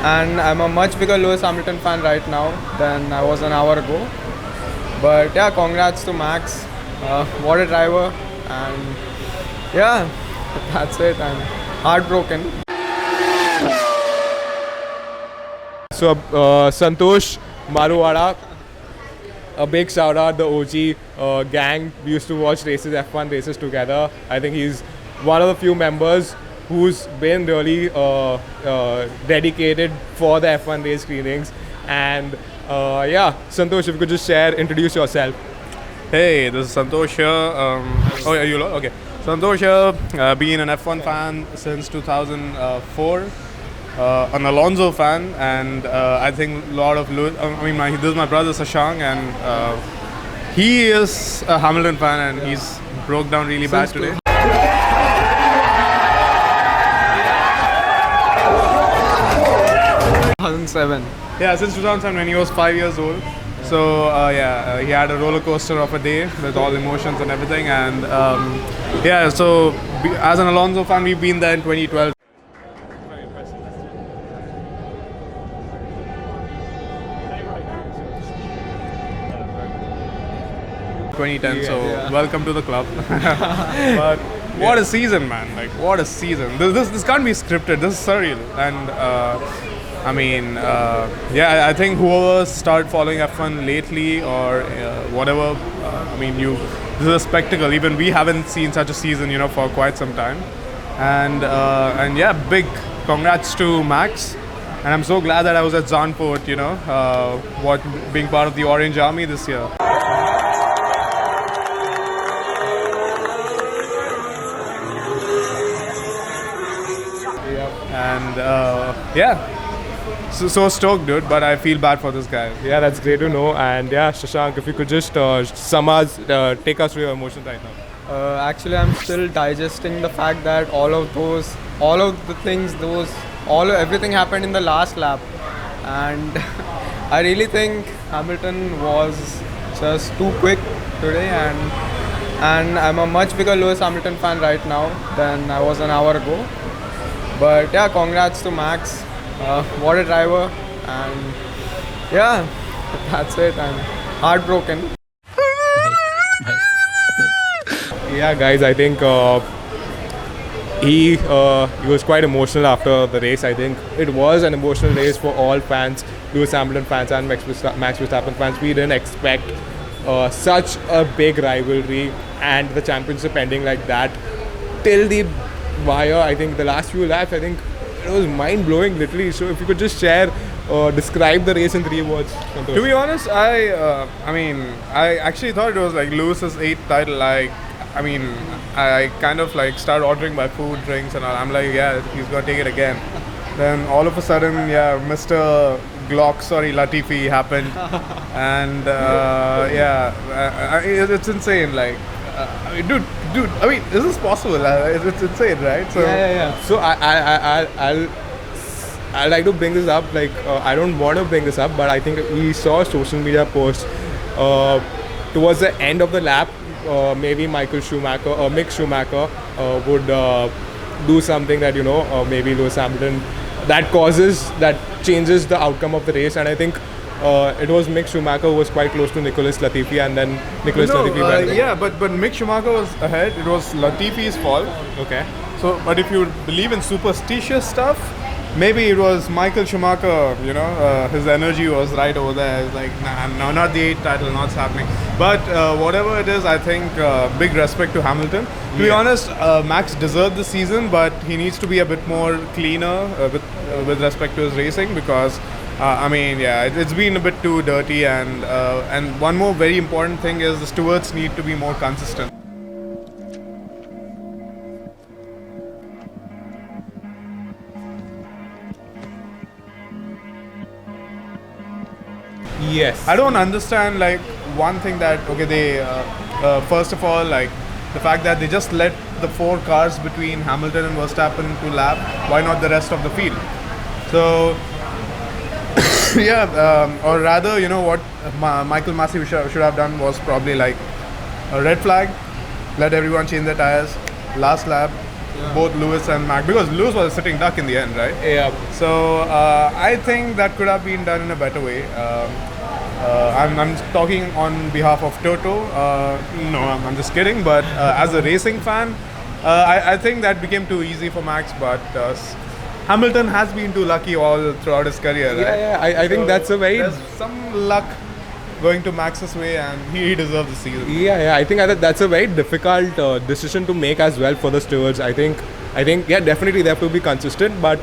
and I'm a much bigger Lewis Hamilton fan right now than I was an hour ago. But yeah, congrats to Max. What a driver, and yeah, that's it. I'm heartbroken. So, Santosh Maruwada, a big shout out, the OG gang. We used to watch races, F1 races together. I think he's one of the few members who's been really dedicated for the F1 race screenings. And yeah, Santosh, if you could just introduce yourself. Hey, this is Santosh here. Oh, yeah, you okay. Santosh here, being an F1 fan since 2004, an Alonso fan, and I think a lot of Lewis. This is my brother Sashank, and he is a Hamilton fan, and he's broke down really bad today. 2007. Yeah, since 2007 when he was 5 years old. So he had a roller coaster of a day with all emotions and everything. And as an Alonso fan, we've been there in 2012. Welcome to the club. But what a season, man! Like what a season! This can't be scripted. This is surreal, and I think whoever started following F1 lately or whatever, this is a spectacle. Even we haven't seen such a season, for quite some time. And big congrats to Max. And I'm so glad that I was at Zandvoort, being part of the Orange Army this year. So stoked, dude, but I feel bad for this guy. Yeah, that's great to know. And yeah, Shashank, if you could just take us through your emotions right now. Actually, I'm still digesting the fact that everything happened in the last lap, and I really think Hamilton was just too quick today, and I'm a much bigger Lewis Hamilton fan right now than I was an hour ago. But yeah, congrats to Max. What a driver, and yeah, that's it. I'm heartbroken. Yeah, guys, I think he was quite emotional after the race. I think it was an emotional race for all fans, Lewis Hamilton fans and Max Verstappen fans. We didn't expect such a big rivalry and the championship ending like that till the wire. I think the last few laps, I think it was mind-blowing, literally. So if you could just describe the race in 3 words. Santosh. To be honest, I actually thought it was like Lewis's 8th title. I kind of like started ordering my food, drinks, and all. I'm like, yeah, he's gonna take it again. Then all of a sudden, Mr. Latifi happened, and it's insane. Like, dude. Is this possible? It's insane, right? So yeah. So I like to bring this up. Like, I don't want to bring this up, but I think we saw social media posts towards the end of the lap. Maybe Mick Schumacher would do something that maybe Lewis Hamilton that changes the outcome of the race, and I think it was Mick Schumacher who was quite close to Nicholas Latifi, and then Latifi went. But Mick Schumacher was ahead. It was Latifi's fault. Okay. So, but if you believe in superstitious stuff, maybe it was Michael Schumacher. His energy was right over there. It's like, no, not the 8th title, not happening. But whatever it is, I think big respect to Hamilton. To be honest, Max deserved the season, but he needs to be a bit more cleaner with respect to his racing, because it's been a bit too dirty, and one more very important thing is the stewards need to be more consistent. Yes. I don't understand, like, one thing that, they first of all, like, the fact that they just let the 4 cars between Hamilton and Verstappen to lap. Why not the rest of the field? So or rather, what Michael Masi should have done was probably like a red flag, let everyone change their tires, last lap, both Lewis and Max, because Lewis was a sitting duck in the end, right? Yeah. So I think that could have been done in a better way. I'm talking on behalf of Toto. No, I'm just kidding. But as a racing fan, I think that became too easy for Max. But Hamilton has been too lucky all throughout his career, right? I think that's a very There's some luck going to Max's way, and he deserves the season. I think that's a very difficult decision to make as well for the stewards. I think, definitely they have to be consistent, but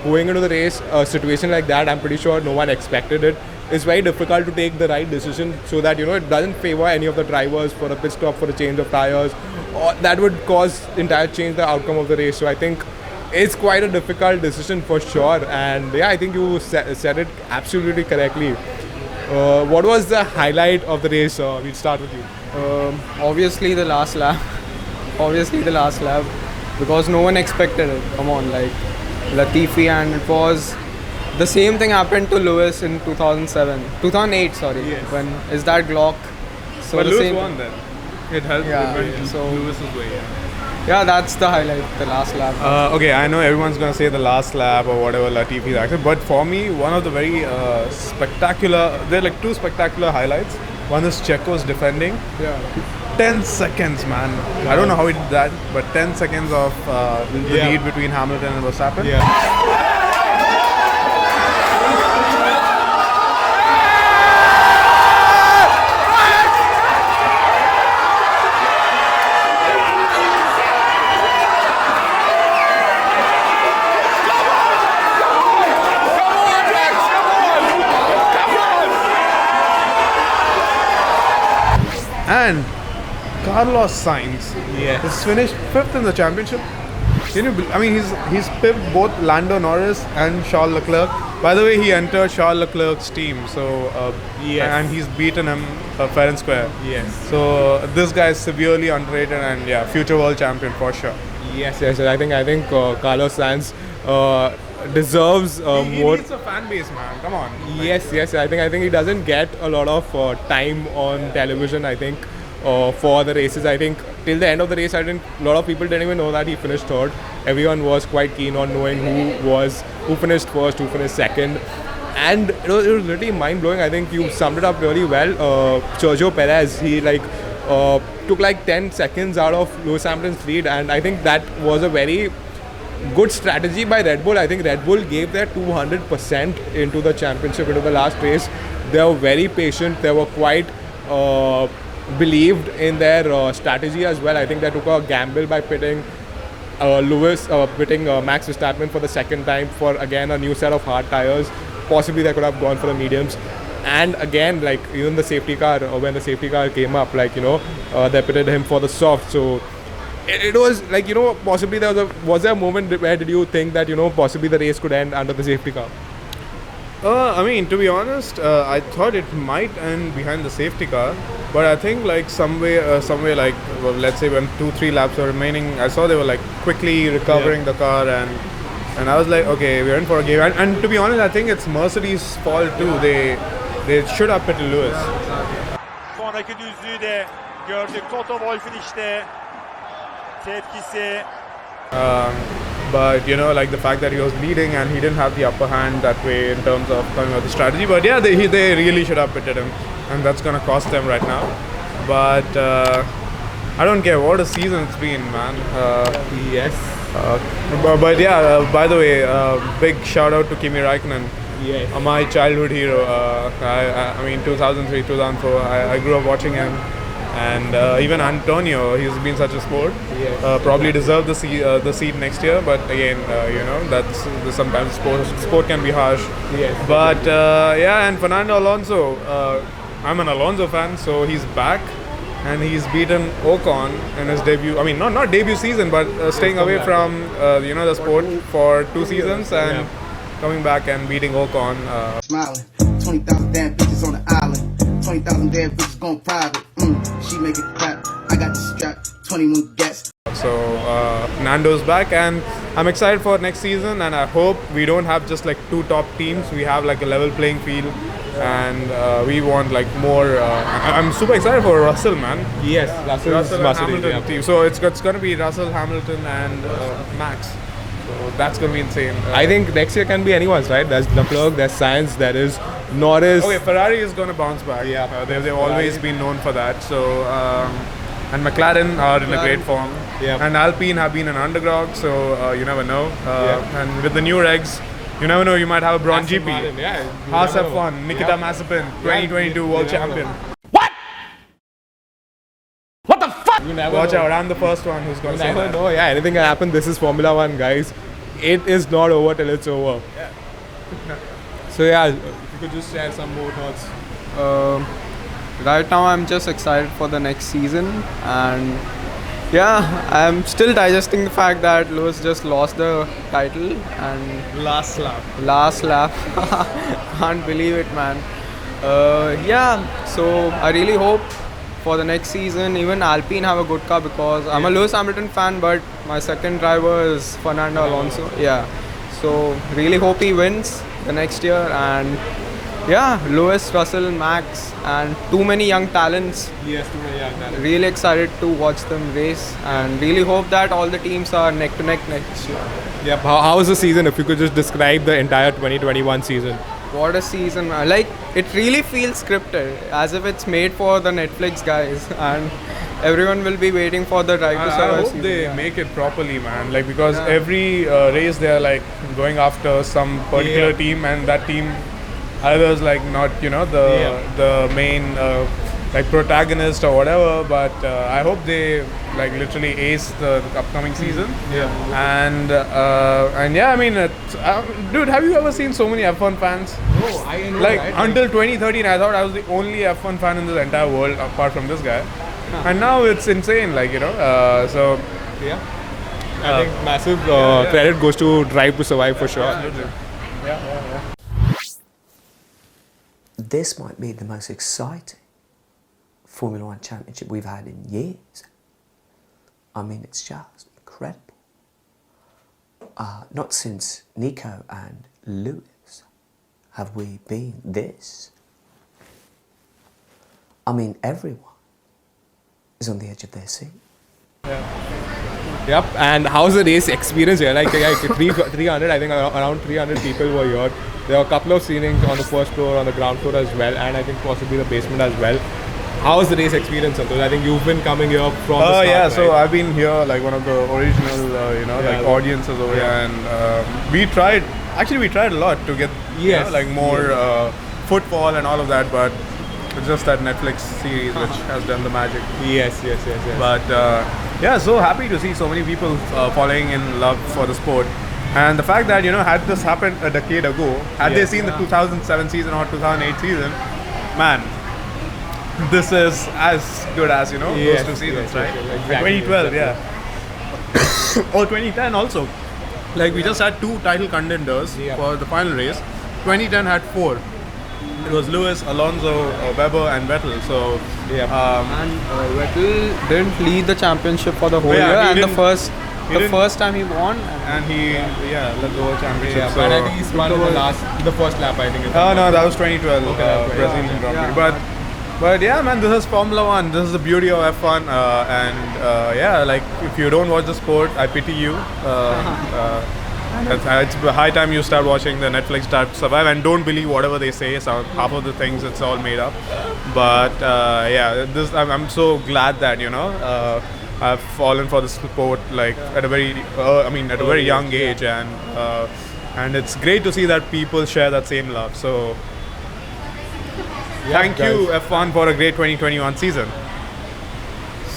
going into the race, a situation like that, I'm pretty sure no one expected it. It's very difficult to take the right decision so that it doesn't favor any of the drivers for a pit stop, for a change of tires, or that would cause change the outcome of the race. So I think it's quite a difficult decision for sure. And I think you said it absolutely correctly. What was the highlight of the race? We'll start with you. Obviously the last lap. Because no one expected it. Come on, like Latifi, and it was the same thing happened to Lewis in 2008. Sorry, Yes. when is that Glock? So But the Lewis same- won then. It helped. Yeah, It went so- Lewis's way. Yeah, that's the highlight. The last lap. Okay, I know everyone's gonna say the last lap or whatever Latifi's acted, but for me, one of the very spectacular. There are like two spectacular highlights. One is Checo's defending. Yeah. 10 seconds, man. I don't know how he did that, but 10 seconds of the Yeah. lead between Hamilton and Verstappen. Yeah. And Carlos Sainz Yes. has finished 5th in the championship. Can you? I mean, he's pipped both Lando Norris and Charles Leclerc. By the way, he entered Charles Leclerc's team, so Yes. and he's beaten him fair and square. Yes. So this guy is severely underrated, and future world champion for sure. Yes. I think Carlos Sainz deserves He more. needs a fan base, man. Come on. Yes. I think he doesn't get a lot of time on television. I think for the races. I think till the end of the race, I think a lot of people didn't even know that he finished third. Everyone was quite keen on knowing who finished first, who finished second, and it was really mind blowing. I think you summed it up really well. Sergio Perez, he took like 10 seconds out of Lewis Hamilton's lead, and I think that was a very good strategy by Red Bull. I think Red Bull gave their 200% into the championship, into the last race. They were very patient. They were quite believed in their strategy as well. I think they took a gamble by pitting Max Verstappen for the second time for again a new set of hard tires. Possibly they could have gone for the mediums. And again, like even the safety car, when the safety car came up, they pitted him for the soft. So it was like, possibly was there a moment where did you think that, possibly the race could end under the safety car? I mean, to be honest, I thought it might end behind the safety car, but I think like somewhere like let's say when 2-3 laps were remaining, I saw they were like quickly recovering the car, and I was like, okay, we're in for a game. And to be honest, I think it's Mercedes' fault too. They should have pitted Lewis. Sonraki düzlüğü de gördük. Toto Wolff'in işte tepkisi. But like the fact that he was leading and he didn't have the upper hand that way in terms of coming up with the strategy. But yeah, they really should have pitted him, and that's gonna cost them right now. But I don't care what a season it's been, man. Yes. But yeah, by the way, big shout out to Kimi Raikkonen. Yes. My childhood hero. I mean, 2003, 2004. I grew up watching him, and even Antonio. He's been such a sport. Yes. Probably deserved the seat next year. But again, that's sometimes sport can be harsh. Yes. But and Fernando Alonso. I'm an Alonso fan, so he's back. And he's beaten Ocon in his debut. I mean, not debut season, but staying away from the sport for 2 seasons and coming back and beating Ocon. Smiling, 20,000 damn bitches on the island. 20,000 damn bitches going private. She make it clap. I got the strap. 21 gats. So Nando's back, and I'm excited for next season. And I hope we don't have just like two top teams. We have like a level playing field, and we want like more. I'm super excited for Russell, man. Yes, Russell and Mercedes, Hamilton yeah. team. So it's going to be Russell, Hamilton, and Max. So that's going to be insane. I think next year can be anyone's, right? There's Leclerc, there's Sainz, there is Norris. Okay, Ferrari is going to bounce back. Yeah, they've always been known for that. So and McLaren are in a great form. Yeah. And Alpine have been an underdog, so you never know. And with the new regs, you never know. You might have a bronze Aston GP. Martin, yeah. Haas F1, Nikita Mazepin, 2022 world champion. You never Watch know. out! I'm the first one who's going You to say never that. know. Yeah, anything can happen. This is Formula One, guys. It is not over till it's over. So yeah, if you could just share some more thoughts. Right now, I'm just excited for the next season, and yeah, I'm still digesting the fact that Lewis just lost the title and Last lap. last lap. Can't believe it, man. Yeah, so I really hope for the next season, even Alpine have a good car, because I'm a Lewis Hamilton fan, but my second driver is Fernando Alonso. Yeah, so really hope he wins the next year, and yeah, Lewis, Russell, Max, and too many young talents. Yes, yeah, Really excited to watch them race, and really hope that all the teams are neck to neck next year. yeah. How was the season? If you could just describe the entire 2021 season. What a season, man. Like, it really feels scripted, as if it's made for the Netflix guys, and everyone will be waiting for the Drive to I Survive hope season. they Yeah. make it properly, man. Like, because every race they're like going after some particular team, and that team either is like not, you know, the main like protagonist or whatever. But I hope they like literally ace the upcoming season. And yeah, I mean, dude, have you ever seen so many F1 fans? No, I know. Like until 2013, I thought I was the only F1 fan in the entire world apart from this guy, and now it's insane. Like, you know, so yeah. I think massive credit goes to Drive to Survive for sure. This might be the most exciting Formula One championship we've had in years. I mean, it's just incredible. Not since Nico and Lewis have we been this. I mean, everyone is on the edge of their seat. Yep. And how's the race experience here? Like 300, I think around 300 people were here. There were a couple of scenes on the first floor, on the ground floor as well, and I think possibly the basement as well. How's the race experience, Santosh? I think you've been coming here from the start, yeah, right? so I've been here like one of the original, like audiences over here, and we tried a lot to get like more footfall and all of that, but it's just that Netflix series which has done the magic. Yes. But yeah, so happy to see so many people falling in love for the sport. And the fact that, you know, had this happened a decade ago, had they seen the 2007 season or 2008 season, man, this is as good as, you know, those two seasons, right? Exactly, 2012, yeah. Or 2010 also. Like, we just had 2 title contenders for the final race. 2010 had 4. It was Lewis, Alonso, Webber, and Vettel. So, And Vettel didn't lead the championship for the whole Yeah, year, he and didn't- the first time he won. and he, let go of championship. Yeah, so, but I think he spun in the first lap, I think. Oh no, that was 2012 Brazilian Grand Prix. But yeah, man, this is Formula One. This is the beauty of F1, and yeah, like if you don't watch the sport, I pity you. It's high time you start watching the Netflix Drive to Survive, and don't believe whatever they say. So half of the things it's all made up. But yeah, I'm so glad that, you know, I've fallen for the sport like at a very young age, and it's great to see that people share that same love. So thank you F1 for a great 2021 season.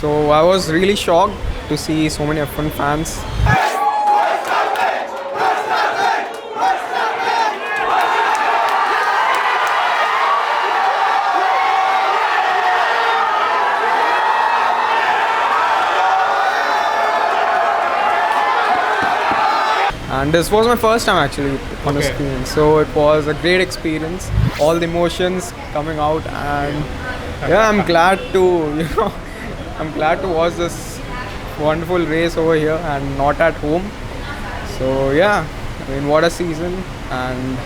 So I was really shocked to see so many F1 fans. And this was my first time actually on the screen, so it was a great experience. All the emotions coming out, and yeah, I'm glad to, I'm glad to watch this wonderful race over here and not at home. So yeah, I mean, what a season, and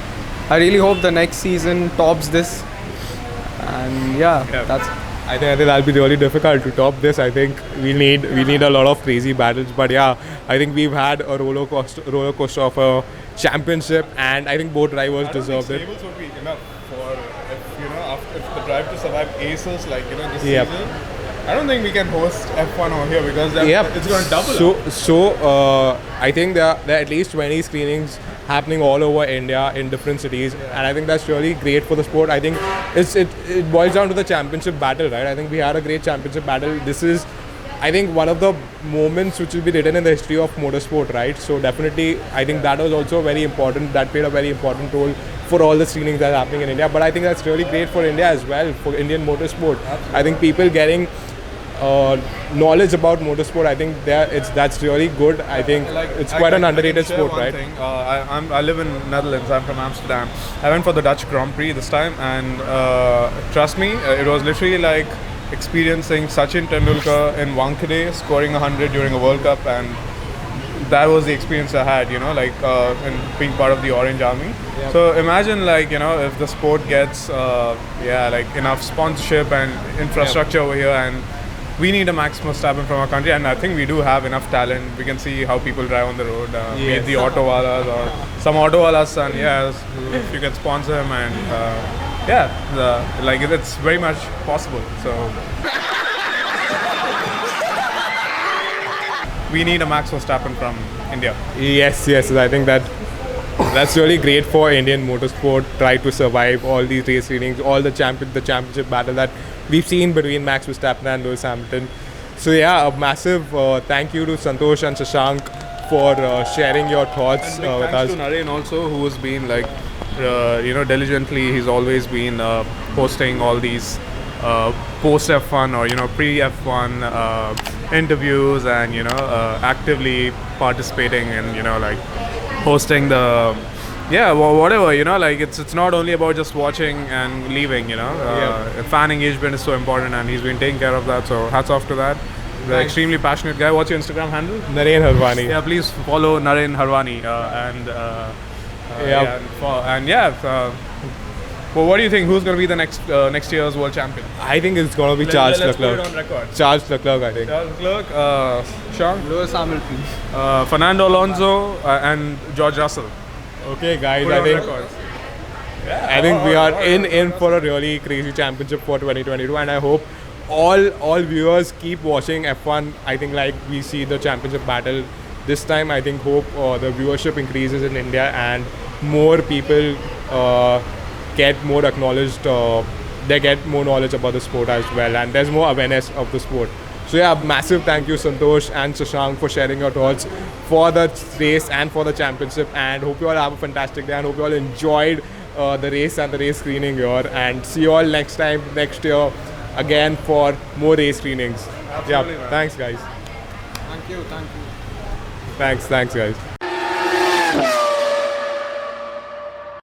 I really hope the next season tops this. And yeah. That's. I think that'll be really difficult to top this. I think we need a lot of crazy battles. But yeah, I think we've had a roller coaster of a championship, and I think both drivers deserved it. Stables would be enough for if the Drive to Survive aces this Yep. season. I don't think we can host F1 over here because it's going to double up. So I think there are at least 20 screenings happening all over India in different cities, and I think that's really great for the sport. I think it boils down to the championship battle, right? I think we had a great championship battle. This is, I think, one of the moments which will be written in the history of motorsport, right? So definitely, I think that was also very important. That played a very important role for all the screenings that are happening in India. But I think that's really great for India as well, for Indian motorsport. I think people getting knowledge about motorsport, I think that's really good. I think it's quite an underrated sport, right? I live in Netherlands. I'm from Amsterdam. I went for the Dutch Grand Prix this time, and trust me, it was literally like experiencing Sachin Tendulkar in Wankhede scoring 100 during a World Cup, and that was the experience I had, in being part of the Orange Army. Yep. So imagine if the sport gets enough sponsorship and infrastructure over here, and we need a Max Verstappen from our country, and I think we do have enough talent. We can see how people drive on the road, be it the Autowalas or some Autowala's son. Yeah, if you can sponsor him, and it's very much possible. So we need a Max Verstappen from India. Yes. I think that's really great for Indian motorsport. Try to survive all these race screenings, all the championship battle that we've seen between Max Verstappen and Lewis Hamilton. So yeah, a massive thank you to Santosh and Shashank for sharing your thoughts and with thanks us. to Naren also, who has been diligently. He's always been posting all these post F1 or pre F1 interviews, and actively participating in hosting the whatever, it's not only about just watching and leaving, fan engagement is so important, and he's been taking care of that, so hats off to that. He's an extremely passionate guy. What's your Instagram handle? Naren Harwani. Yeah, please follow Naren Harwani, well, what do you think? Who's going to be the next year's world champion? I think it's going to be Charles Let's Leclerc. put it on record. Charles Leclerc, I think. Charles Leclerc, Sean, Lewis Hamilton. Fernando Alonso, and George Russell. Okay, guys, Put it I on think record. I think we are in for a really crazy championship for 2022, and I hope all viewers keep watching F1. I think we see the championship battle this time. I think hope the viewership increases in India, and more people get more acknowledged. They get more knowledge about the sport as well, and there's more awareness of the sport. So yeah, massive thank you Santosh and Shashank for sharing your thoughts for the race and for the championship, and hope you all have a fantastic day, and hope you all enjoyed the race and the race screening here, and see you all next year again for more race screenings. Absolutely, Yeah, man. Thank you. thanks guys.